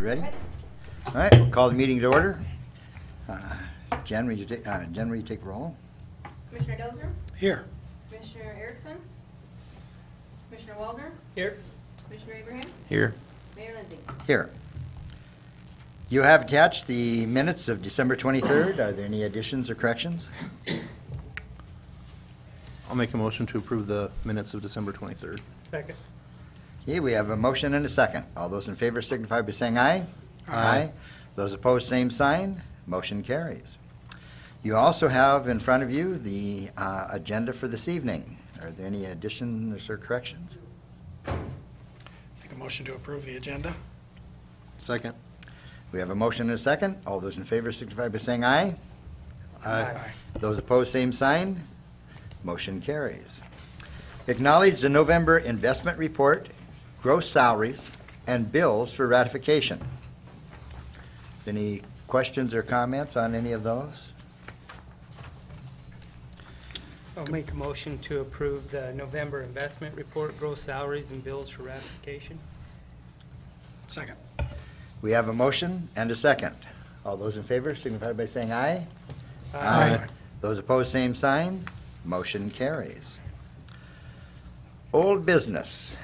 ready? All right, we'll call the meeting to order. Jen, will you take roll? Commissioner Dozer? Here. Commissioner Erickson? Commissioner Waldner? Here. Commissioner Abraham? Here. Mayor Lindsay? Here. You have attached the minutes of December 23rd. Are there any additions or corrections? I'll make a motion to approve the minutes of December 23rd. Second. Okay, we have a motion and a second. All those in favor signify by saying aye. Aye. Those opposed, same sign. Motion carries. You also have in front of you the agenda for this evening. Are there any additions or corrections? Make a motion to approve the agenda. Second. We have a motion and a second. All those in favor signify by saying aye. Aye. Those opposed, same sign. Motion carries. Acknowledge the November investment report, gross salaries, and bills for ratification. Any questions or comments on any of those? I'll make a motion to approve the November investment report, gross salaries and bills for ratification. Second. We have a motion and a second. All those in favor signify by saying aye. Aye. Those opposed, same sign. Motion carries. Old business.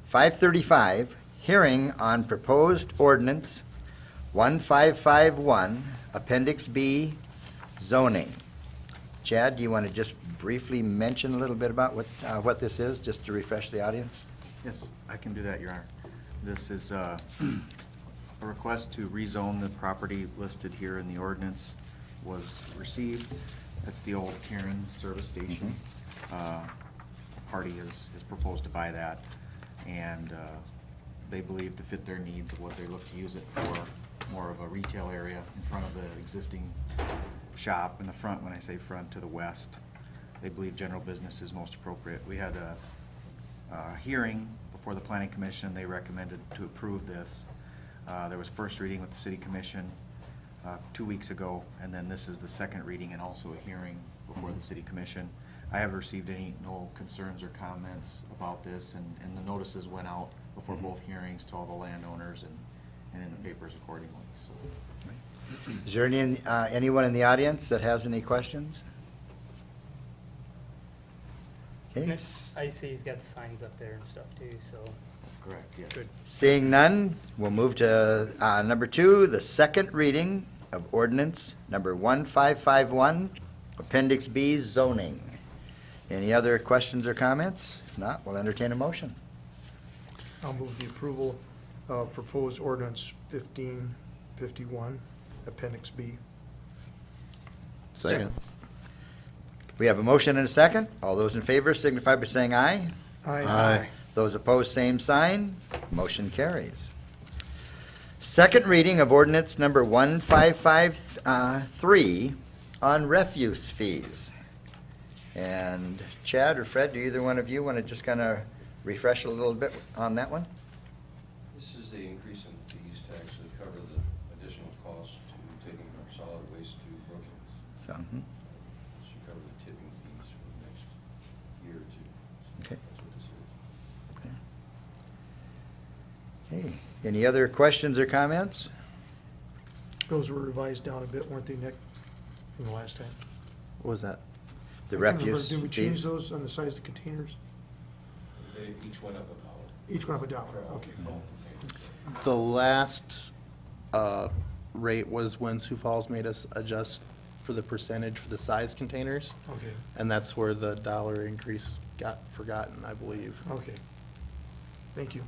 535, hearing on proposed ordinance 1551, Appendix B, zoning. Chad, do you want to just briefly mention a little bit about what this is, just to refresh the audience? Yes, I can do that, Your Honor. This is a request to rezone the property listed here in the ordinance was received. That's the old Karen service station. A party has proposed to buy that, and they believe to fit their needs of what they look to use it for, more of a retail area in front of the existing shop. In the front, when I say front, to the west, they believe general business is most appropriate. We had a hearing before the Planning Commission. They recommended to approve this. There was first reading with the City Commission 2 weeks ago, and then this is the second reading and also a hearing before the City Commission. I haven't received no concerns or comments about this, and the notices went out before both hearings to all the landowners and in the papers accordingly, so. Is there anyone in the audience that has any questions? Okay. I see he's got signs up there and stuff too, so. That's correct, yes. Good. Seeing none, we'll move to number 2, the second reading of ordinance number 1551, Appendix B, zoning. Any other questions or comments? If not, we'll entertain a motion. I'll move the approval of proposed ordinance 1551, Appendix B. Second. We have a motion and a second. All those in favor signify by saying aye. Aye. Those opposed, same sign. Motion carries. Second reading of ordinance number 1553 on refuse fees. And Chad or Fred, do either one of you want to just kind of refresh a little bit on that one? This is the increase in fees to actually cover the additional cost to taking our solid waste to Brookings. So, This should cover the tipping fees for the next year or two. Okay. That's what this is. Okay. Any other questions or comments? Those were revised down a bit, weren't they, Nick, from the last time? What was that? The I can't remember. refuse Did we change fees? those on the size of the containers? They each went up $1. Each went up $1, For all- okay. all containers. The last rate was when Sioux Falls made us adjust for the percentage for the size containers, Okay, and that's where the dollar increase got forgotten, I believe. okay. Thank you.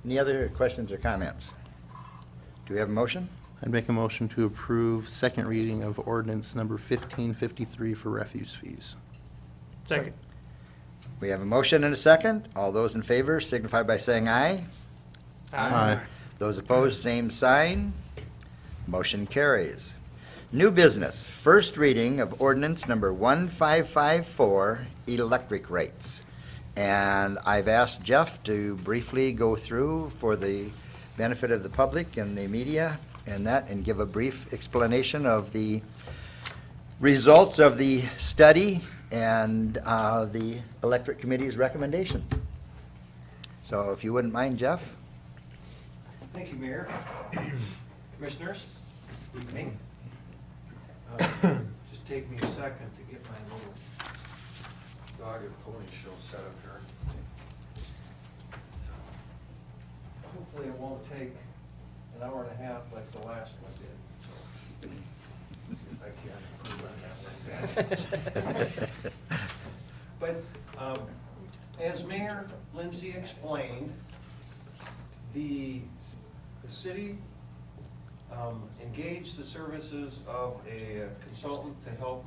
Any other questions or comments? Do we have a motion? I'd make a motion to approve second reading of ordinance number 1553 for refuse fees. Second. We have a motion and a second. All those in favor signify by saying aye. Aye. Those opposed, same sign. Motion carries. New business, first reading of ordinance number 1554, electric rates. And I've asked Jeff to briefly go through for the benefit of the public and the media and give a brief explanation of the results of the study and the electric committee's recommendations. So if you wouldn't mind, Jeff? Thank you, Mayor. Commissioners, evening. Just take me a second to get my little dog and pony show set up here. Hopefully it won't take an hour and a half like the last one did. So, see if I can improve on that like that. But as Mayor Lindsay explained, the city engaged the services of a consultant to help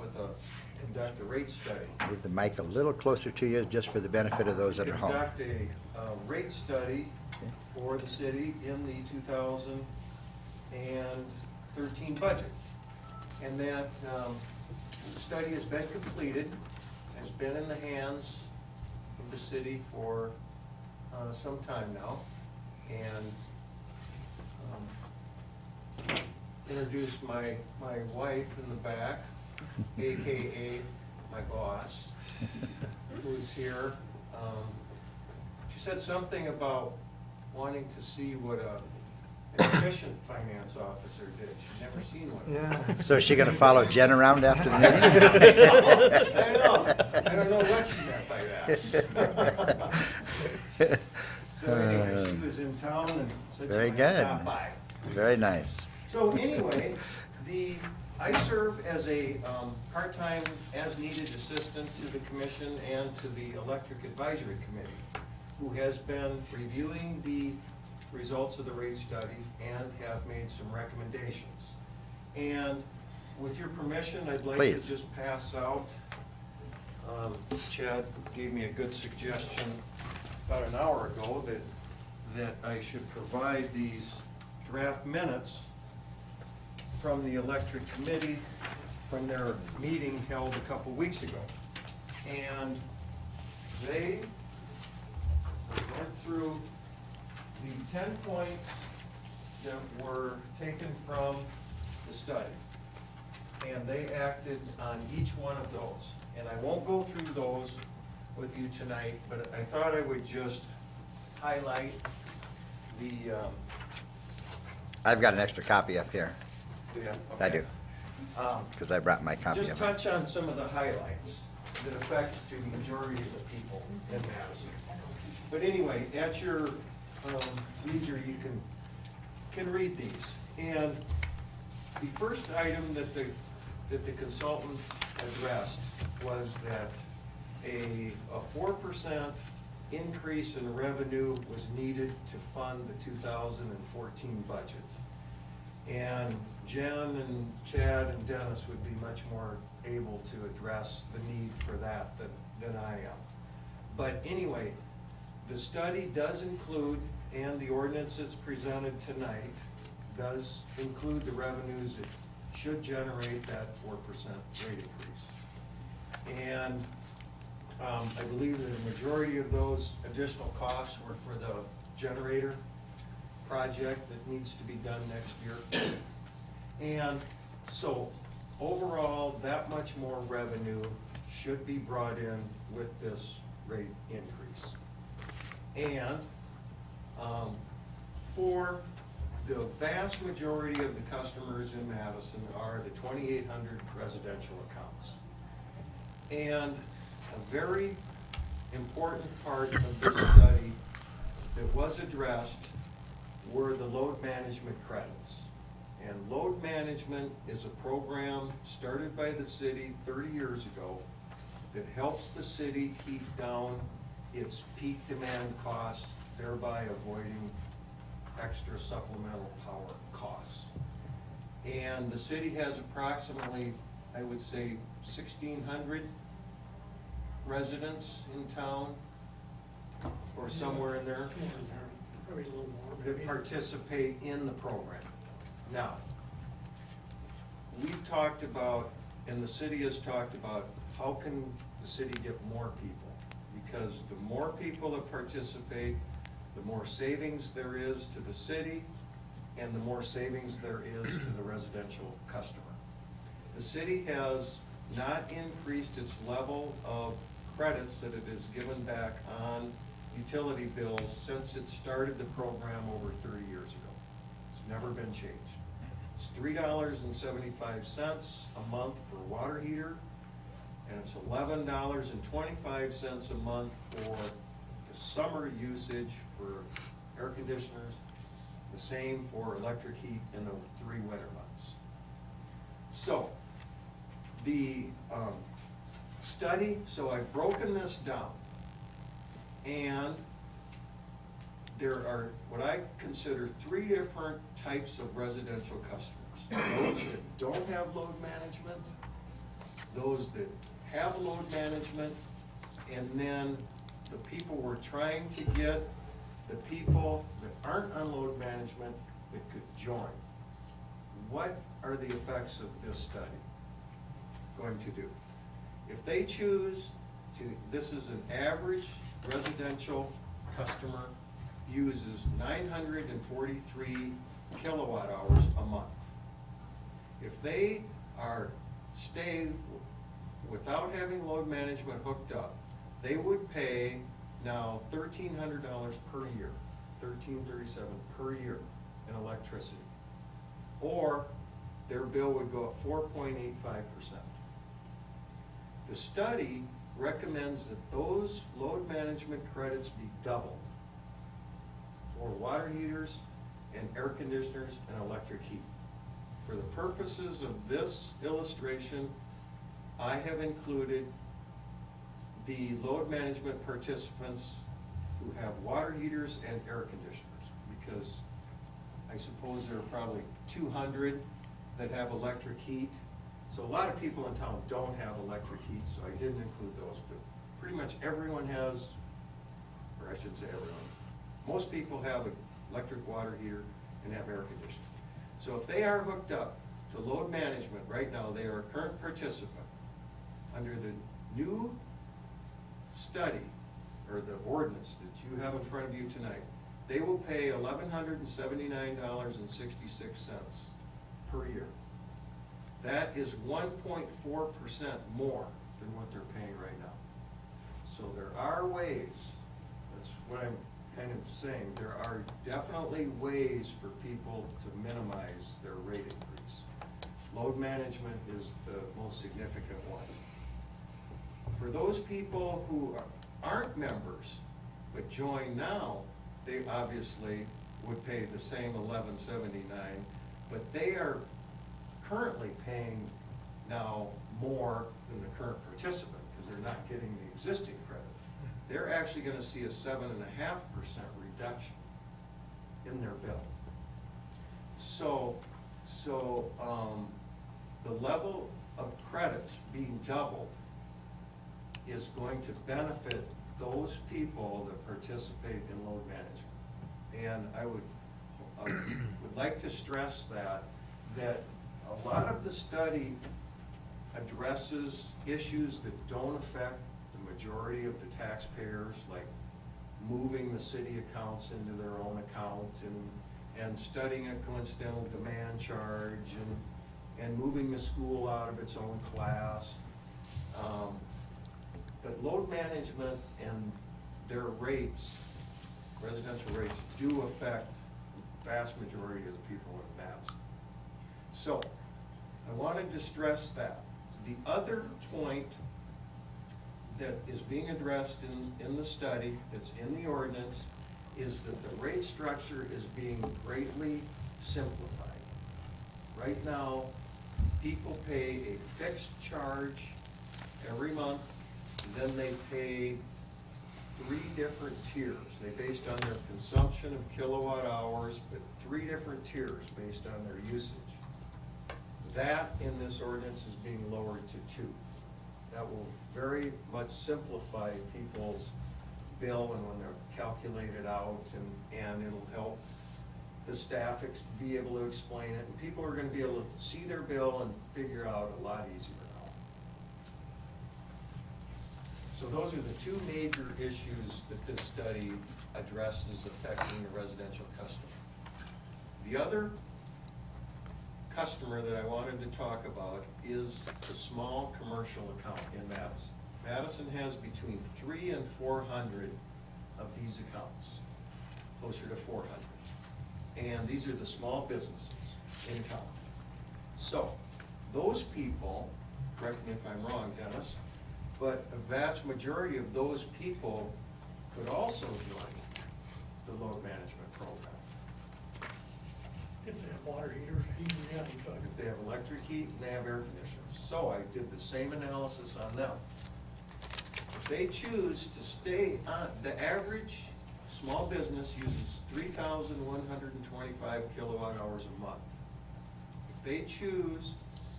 conduct a rate study. Move the mic a little closer to you, just for the benefit of those that are home. Conduct a rate study for the city in the 2013 budget. And that study has been completed, has been in the hands of the city for some time now. And introduce my wife in the back, AKA my boss, who's here. She said something about wanting to see what an efficient finance officer did. She's never seen one. Yeah. So is she gonna follow Jen around after the meeting? I don't know what she meant by that. So anyway, she was in town and said Very she might good. stop by. Very nice. So anyway, I serve as a part-time, as-needed assistant to the commission and to the Electric Advisory Committee, who has been reviewing the results of the rate study and have made some recommendations. And with your permission, I'd like to Please. just pass out, Chad gave me a good suggestion about an hour ago that I should provide these draft minutes from the electric committee from their meeting held a couple weeks ago. And they went through the 10 points that were taken from the study. And they acted on each one of those. And I won't go through those with you tonight, but I thought I would just highlight the, I've got an extra copy up here. I do, Um, because I brought my copy Just of it. touch on some of the highlights that affect the majority of the people in Madison. But anyway, at your leisure, you can read these. And the first item that the consultant addressed was that a 4% increase in revenue was needed to fund the 2014 budget. And Jen and Chad and Dennis would be much more able to address the need for that than I am. But anyway, the study does include, and the ordinance that's presented tonight does include the revenues that should generate that 4% rate increase. And I believe that a majority of those additional costs were for the generator project that needs to be done next year. And so overall, that much more revenue should be brought in with this rate increase. And for the vast majority of the customers in Madison are the 2,800 residential accounts. And a very important part of the study that was addressed were the load management credits. And load management is a program started by the city 30 years ago that helps the city keep down its peak demand costs, thereby avoiding extra supplemental power costs. And the city has approximately, I would say, 1,600 residents in town, or somewhere in there, Probably a little more. that participate in the program. Now, we've talked about, and the city has talked about, how can the city get more people? Because the more people that participate, the more savings there is to the city, and the more savings there is to the residential customer. The city has not increased its level of credits that it has given back on utility bills since it started the program over 30 years ago. It's never been changed. It's $3.75 a month for water heater, and it's $11.25 a month for the summer usage for air conditioners, the same for electric heat in the 3 winter months. So, the study, so I've broken this down, and there are what I consider 3 different types of residential customers. Those that don't have load management, those that have load management, and then the people we're trying to get, the people that aren't on load management that could join. What are the effects of this study going to do? If they choose to, this is an average residential customer, uses 943 kilowatt hours a month. If they stay without having load management hooked up, they would pay now $1,300 per year, $1,337 per year in electricity. Or their bill would go up 4.85%. The study recommends that those load management credits be doubled for water heaters and air conditioners and electric heat. For the purposes of this illustration, I have included the load management participants who have water heaters and air conditioners, because I suppose there are probably 200 that have electric heat. So a lot of people in town don't have electric heat, so I didn't include those, but pretty much everyone has, or I should say everyone, most people have an electric water heater and have air conditioning. So if they are hooked up to load management right now, they are a current participant. Under the new study, or the ordinance that you have in front of you tonight, they will pay $1,179.66 per year. That is 1.4% more than what they're paying right now. So there are ways, that's what I'm kind of saying, there are definitely ways for people to minimize their rate increase. Load management is the most significant one. For those people who aren't members but join now, they obviously would pay the same $11.79, but they are currently paying now more than the current participant because they're not getting the existing credit. They're actually going to see a 7.5% reduction in their bill. So the level of credits being doubled is going to benefit those people that participate in load management. And I would like to stress that a lot of the study addresses issues that don't affect the majority of the taxpayers, like moving the city accounts into their own account and studying a coincidental demand charge and moving the school out of its own class. But load management and their rates, residential rates, do affect the vast majority of the people in Madison. So, I wanted to stress that. The other point that is being addressed in the study, that's in the ordinance, is that the rate structure is being greatly simplified. Right now, people pay a fixed charge every month, and then they pay 3 different tiers. They based on their consumption of kilowatt hours, but 3 different tiers based on their usage. That in this ordinance is being lowered to 2. That will very much simplify people's bill and when they're calculated out, and it'll help the staff be able to explain it, and people are going to be able to see their bill and figure out a lot easier now. So those are the 2 major issues that this study addresses affecting the residential customer. The other customer that I wanted to talk about is the small commercial account in Madison. Madison has between 300 and 400 of these accounts, closer to 400. And these are the small businesses in town. So, those people, correct me if I'm wrong, Dennis, but a vast majority of those people could also join the load management program. If they have water heaters, heating, yeah, you talk. If they have electric heat and they have air conditioners. So I did the same analysis on them. If they choose to stay on, the average small business uses 3,125 kilowatt hours a month. If they choose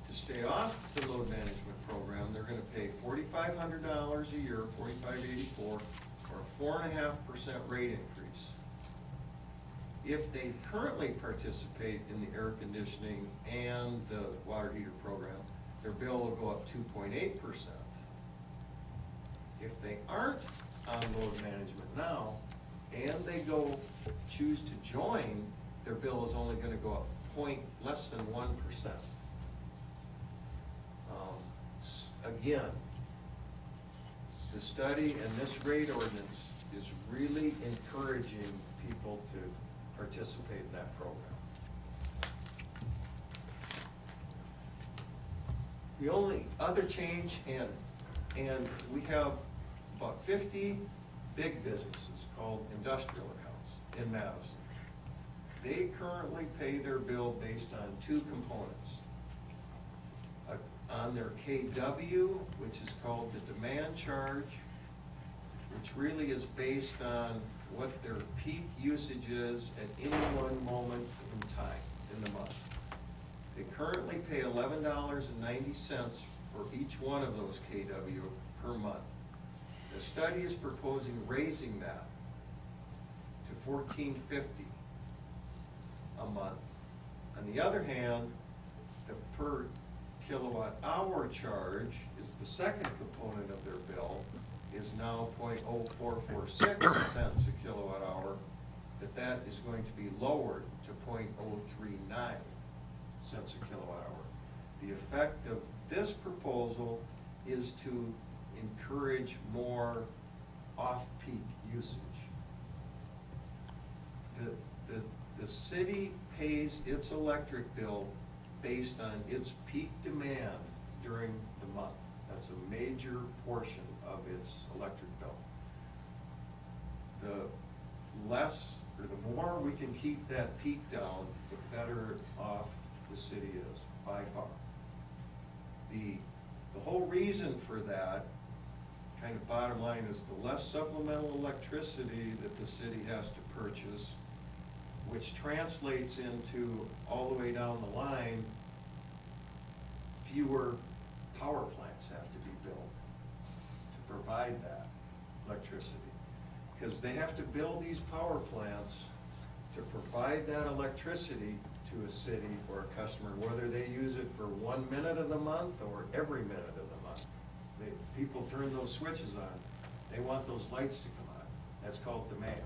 to stay off the load management program, they're gonna pay $4,500 a year, $4,584, or a 4.5% rate increase. If they currently participate in the air conditioning and the water heater program, their bill will go up 2.8%. If they aren't on load management now, and they choose to join, their bill is only gonna go up less than 1%. Again, the study and this rate ordinance is really encouraging people to participate in that program. The only other change, and we have about 50 big businesses called industrial accounts in Madison. They currently pay their bill based on two components. On their KW, which is called the demand charge, which really is based on what their peak usage is at any one moment in time in the month. They currently pay $11.90 for each one of those KW per month. The study is proposing raising that to $14.50 a month. On the other hand, the per kilowatt hour charge is the second component of their bill, is now 0.0446 cents a kilowatt hour, that is going to be lowered to 0.039 cents a kilowatt hour. The effect of this proposal is to encourage more off-peak usage. The city pays its electric bill based on its peak demand during the month. That's a major portion of its electric bill. The less, or the more we can keep that peak down, the better off the city is, by far. The whole reason for that, kind of bottom line, is the less supplemental electricity that the city has to purchase, which translates into, all the way down the line, fewer power plants have to be built to provide that electricity. Because they have to build these power plants to provide that electricity to a city or a customer, whether they use it for 1 minute of the month or every minute of the month. People turn those switches on, they want those lights to come on. That's called demand.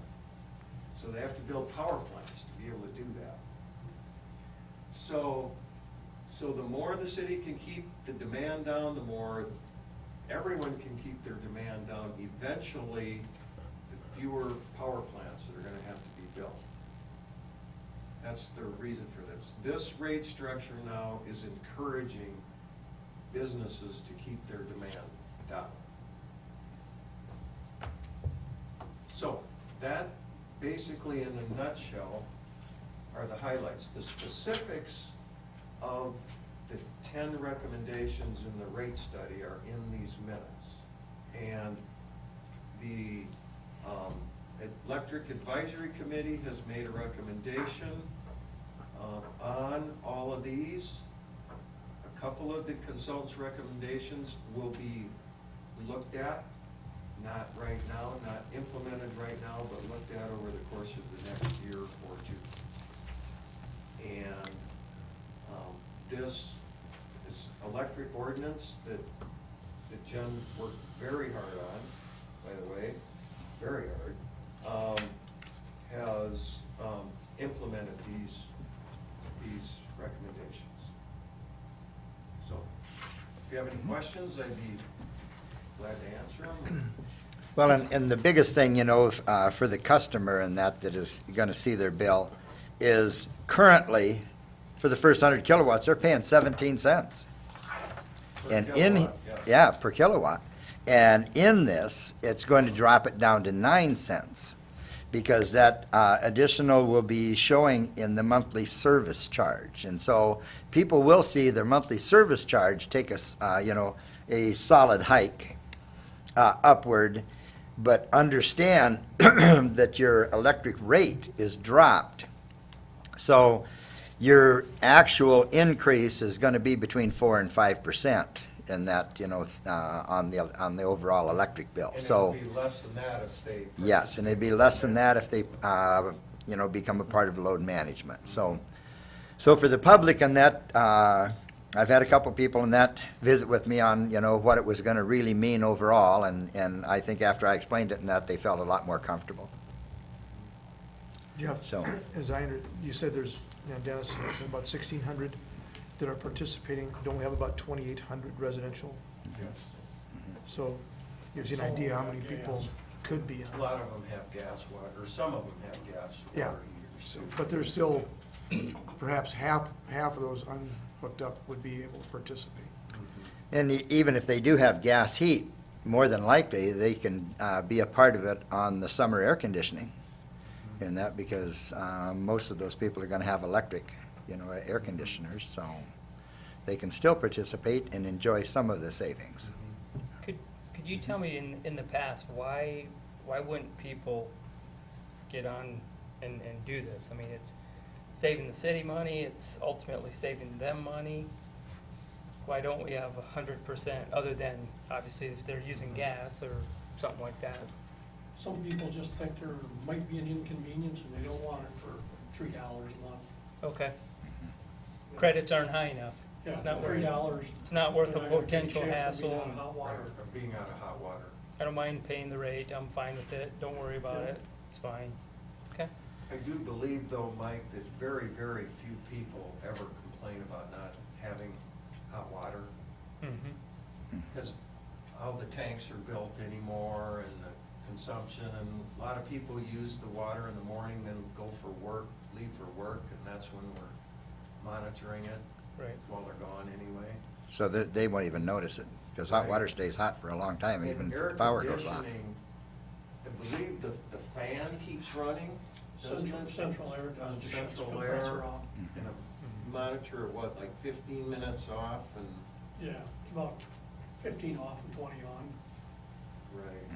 So they have to build power plants to be able to do that. So the more the city can keep the demand down, the more everyone can keep their demand down. Eventually, the fewer power plants that are gonna have to be built. That's the reason for this. This rate structure now is encouraging businesses to keep their demand down. So that basically, in a nutshell, are the highlights. The specifics of the 10 recommendations in the rate study are in these minutes. And the Electric Advisory Committee has made a recommendation on all of these. A couple of the consultants' recommendations will be looked at, not right now, not implemented right now, but looked at over the course of the next year or two. And this electric ordinance that Jen worked very hard on, by the way, very hard, has implemented these recommendations. So, if you have any questions, I'd be glad to answer them. Well, and the biggest thing, you know, for the customer and that is gonna see their bill is currently, for the first 100 kilowatts, they're paying 17 cents. Per And kilowatt, yeah, per kilowatt. And in this, it's going to drop it down to 9 cents because that additional will be showing in the monthly service charge. And so people will see their monthly service charge take a solid hike upward, but understand that your electric rate is dropped. So your actual increase is going to be between 4 and 5% in that, on the overall electric bill. And So, it'll be less than that if they. yes, and it'd be less than that if they, become a part of load management. So for the public on that, I've had a couple people in that visit with me on, what it was going to really mean overall, and I think after I explained it and that, they felt a lot more comfortable. Jeff, So- you said there's, Dennis, you said about 1,600 that are participating. Don't we have about 2,800 residential? Yes. So gives you an idea how many people could be A on. lot of them have gas, water, or some of them have gas, Yeah. water heaters. So, but there's still, perhaps half of those unhooked up would be able to participate. And even if they do have gas heat, more than likely, they can be a part of it on the summer air conditioning. And that because most of those people are going to have electric, air conditioners, so they can still participate and enjoy some of the savings. Could you tell me in the past, why wouldn't people get on and do this? I mean, it's saving the city money, it's ultimately saving them money. Why don't we have 100%, other than obviously if they're using gas or something like that? Some people just think there might be an inconvenience and they don't want it for $3 a month. Okay. Credits aren't high enough. It's not worth, $3. it's not worth a They're not gonna take potential chance of being hassle. out of hot water. Right, of being out of hot water. I don't mind paying the rate, I'm fine with it, don't worry about it, it's fine. Okay? I do believe though, Mike, that very, very few people ever complain about not having hot water. Mm-hmm. Because how the tanks are built anymore and the consumption, and a lot of people use the water in the morning, then go for work, leave for work, and that's when we're monitoring it Right. while they're gone anyway. So they won't even notice it, because hot water stays hot for a long time, even And if air the power goes off. conditioning, I believe the fan keeps running, doesn't it? Central air does, just shuts the Central compressor air. off. And a monitor, what, like 15 minutes off and, Yeah, it's about 15 off and 20 on. right.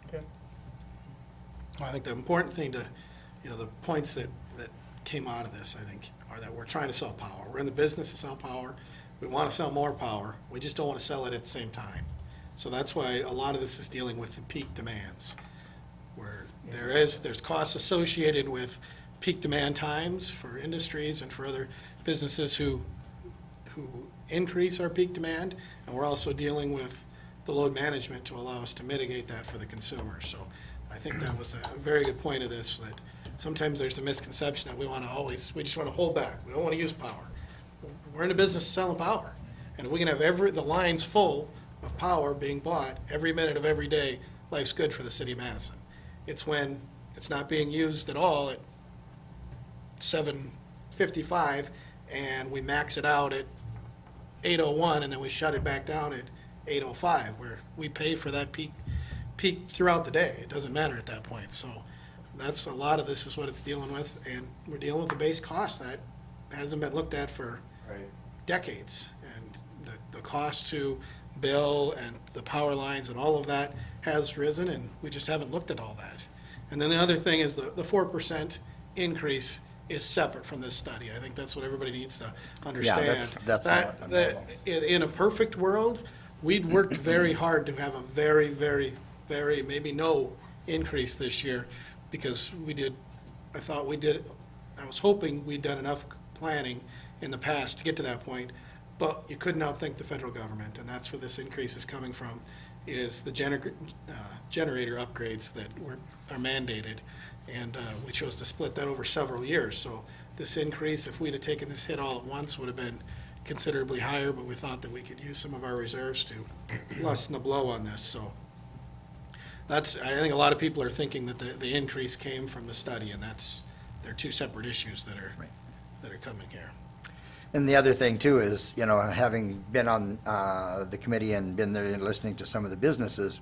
Okay. Well, I think the important thing to, the points that came out of this, I think, are that we're trying to sell power. We're in the business to sell power. We want to sell more power. We just don't want to sell it at the same time. So that's why a lot of this is dealing with the peak demands, where there's costs associated with peak demand times for industries and for other businesses who increase our peak demand, and we're also dealing with the load management to allow us to mitigate that for the consumer. So I think that was a very good point of this, that sometimes there's a misconception that we just want to hold back. We don't want to use power. We're in the business of selling power. And if we can have the lines full of power being bought every minute of every day, life's good for the city of Madison. It's when it's not being used at all at 7:55 and we max it out at 8:01 and then we shut it back down at 8:05, where we pay for that peak throughout the day. It doesn't matter at that point. So that's a lot of this is what it's dealing with, and we're dealing with a base cost that hasn't been looked at for Right. decades. And the cost to bill and the power lines and all of that has risen, and we just haven't looked at all that. And then the other thing is the 4% increase is separate from this study. I think that's what everybody needs to understand. that's not That in a perfect world, we'd worked very hard to have a very, very, very, maybe no increase this year, because I was hoping we'd done enough planning in the past to get to that point, but you couldn't outthink the federal government, and that's where this increase is coming from, is the generator upgrades that are mandated, and we chose to split that over several years. So this increase, if we'd have taken this hit all at once, would have been, considerably higher, but we thought that we could use some of our reserves to lessen the blow on this, so. That's, I think a lot of people are thinking that the increase came from the study, and they're two separate issues that are coming here. And the other thing too is, you know, having been on the committee and been there and listening to some of the businesses,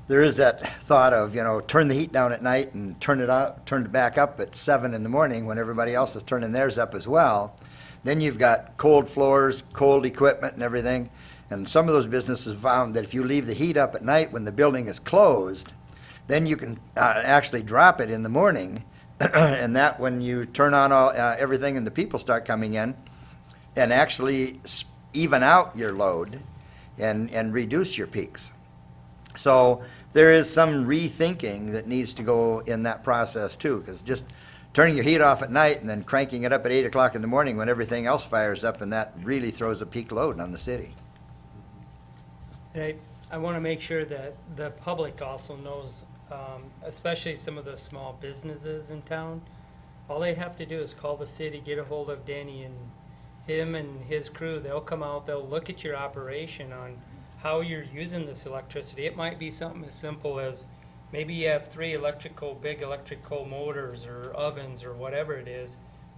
there is that thought of, you know, turn the heat down at night and turn it back up at 7 in the morning when everybody else is turning theirs up as well. Then you've got cold floors, cold equipment and everything. And some of those businesses found that if you leave the heat up at night when the building is closed, then you can actually drop it in the morning. And that when you turn on everything and the people start coming in, and actually even out your load and reduce your peaks. So there is some rethinking that needs to go in that process too, because just turning your heat off at night and then cranking it up at 8 o'clock in the morning when everything else fires up, and that really throws a peak load on the city. And I want to make sure that the public also knows, especially some of the small businesses in town, all they have to do is call the city, get a hold of Danny and him and his crew. They'll come out, they'll look at your operation on how you're using this electricity. It might be something as simple as maybe you have 3 big electrical motors or ovens or whatever it is.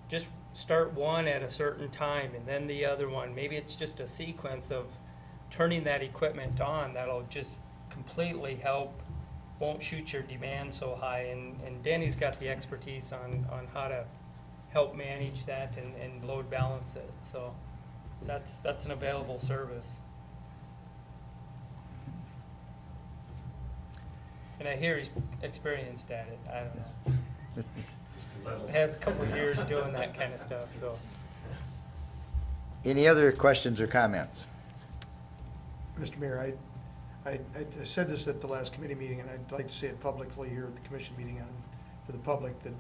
Just start one at a certain time and then the other one. Maybe it's just a sequence of turning that equipment on that'll just completely help, won't shoot your demand so high. And Danny's got the expertise on how to help manage that and load balance it. So that's an available service. And I hear he's experienced at it. I don't know. Has a couple of years doing that kind of stuff, so. Any other questions or comments? Mr. Mayor, I said this at the last committee meeting, and I'd like to say it publicly here at the commission meeting for the public, that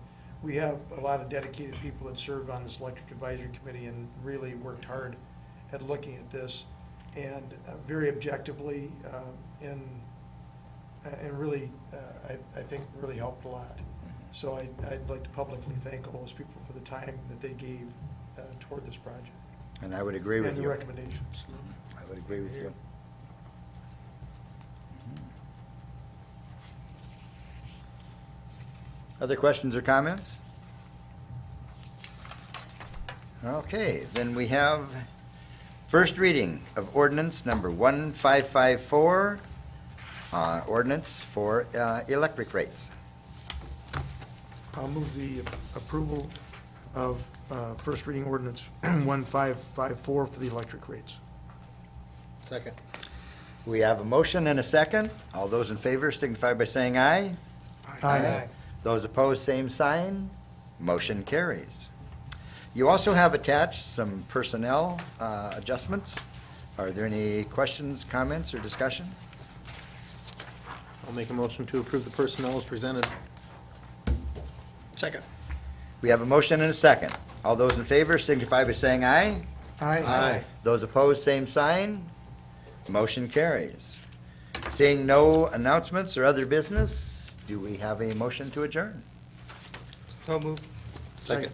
we have a lot of dedicated people that served on this electric advisory committee and really worked hard at looking at this, and very objectively, and really, I think really helped a lot. So I'd like to publicly thank all those people for the time that they gave toward this project. And I would agree with And the you. recommendations. I would agree with you. Other questions or comments? Okay, then we have first reading of ordinance number 1554, ordinance for electric rates. I'll move the approval of first reading ordinance 1554 for the electric rates. Second. We have a motion and a second. All those in favor signify by saying aye. Aye. Those opposed, same sign. Motion carries. You also have attached some personnel adjustments. Are there any questions, comments, or discussion? I'll make a motion to approve the personnel as presented. Second. We have a motion and a second. All those in favor signify by saying aye. Aye. Those opposed, same sign. Motion carries. Seeing no announcements or other business, do we have a motion to adjourn? So move. Second.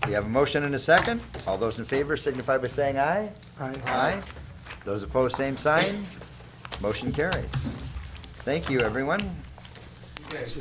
We have a motion and a second. All those in favor signify by saying aye. Aye. Those opposed, same sign. Motion carries. Thank you, everyone. You guys